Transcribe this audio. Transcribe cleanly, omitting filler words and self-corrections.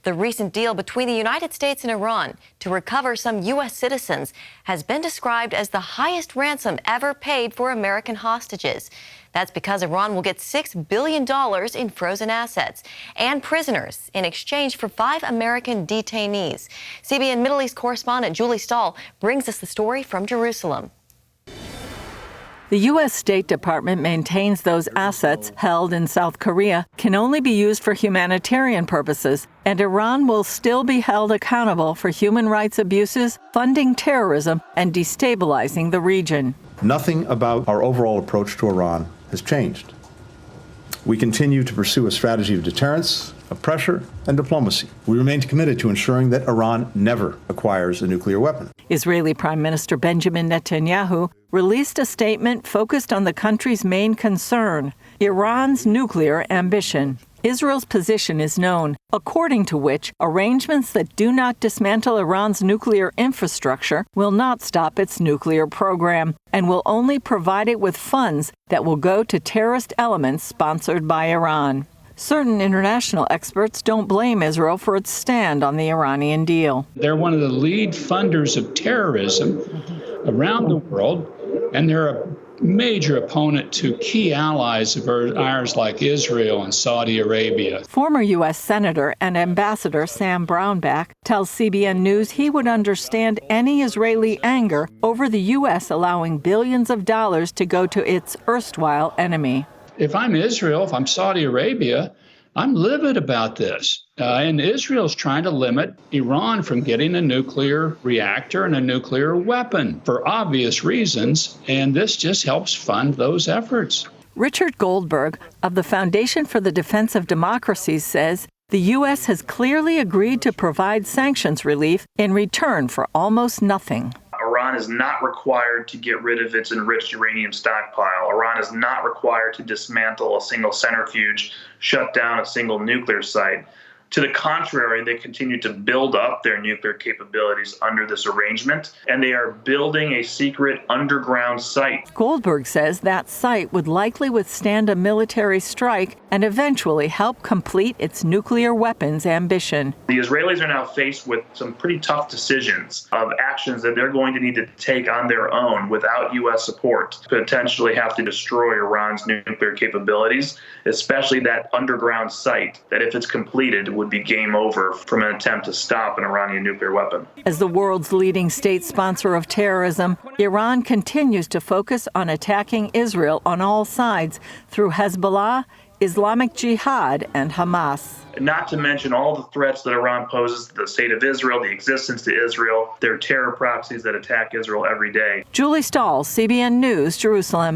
The recent deal between the United States and Iran to recover some U.S. citizens has been described as the highest ransom ever paid for American hostages. That's because Iran will get $6 billion in frozen assets and prisoners in exchange for 5 American detainees. CBN Middle East correspondent Julie Stahl brings us the story from Jerusalem. The U.S. State Department maintains those assets held in South Korea can only be used for humanitarian purposes, and Iran will still be held accountable for human rights abuses, funding terrorism, and destabilizing the region. Nothing about our overall approach to Iran has changed. We continue to pursue a strategy of deterrence, of pressure, and diplomacy. We remain committed to ensuring that Iran never acquires a nuclear weapon. Israeli Prime Minister Benjamin Netanyahu released a statement focused on the country's main concern, Iran's nuclear ambition. Israel's position is known, according to which arrangements that do not dismantle Iran's nuclear infrastructure will not stop its nuclear program and will only provide it with funds that will go to terrorist elements sponsored by Iran. Certain international experts don't blame Israel for its stand on the Iranian deal. They're one of the lead funders of terrorism around the world, and they're a major opponent to key allies of ours like Israel and Saudi Arabia. Former U.S. Senator and Ambassador Sam Brownback tells CBN News he would understand any Israeli anger over the U.S. allowing billions of dollars to go to its erstwhile enemy. If I'm Israel, if I'm Saudi Arabia, I'm livid about this. And Israel's trying to limit Iran from getting a nuclear reactor and a nuclear weapon for obvious reasons, and this just helps fund those efforts. Richard Goldberg of the Foundation for the Defense of Democracies says the U.S. has clearly agreed to provide sanctions relief in return for almost nothing. Iran is not required to get rid of its enriched uranium stockpile. Iran is not required to dismantle a single centrifuge, shut down a single nuclear site. To the contrary, they continue to build up their nuclear capabilities under this arrangement, and they are building a secret underground site. Goldberg says that site would likely withstand a military strike and eventually help complete its nuclear weapons ambition. The Israelis are now faced with some pretty tough decisions of actions that they're going to need to take on their own without U.S. support, potentially have to destroy Iran's nuclear capabilities, especially that underground site that, if it's completed, would be game over from an attempt to stop an Iranian nuclear weapon. As the world's leading state sponsor of terrorism, Iran continues to focus on attacking Israel on all sides through Hezbollah, Islamic Jihad, and Hamas. Not to mention all the threats that Iran poses to the state of Israel, the existence to Israel, their terror proxies that attack Israel every day. Julie Stahl, CBN News, Jerusalem.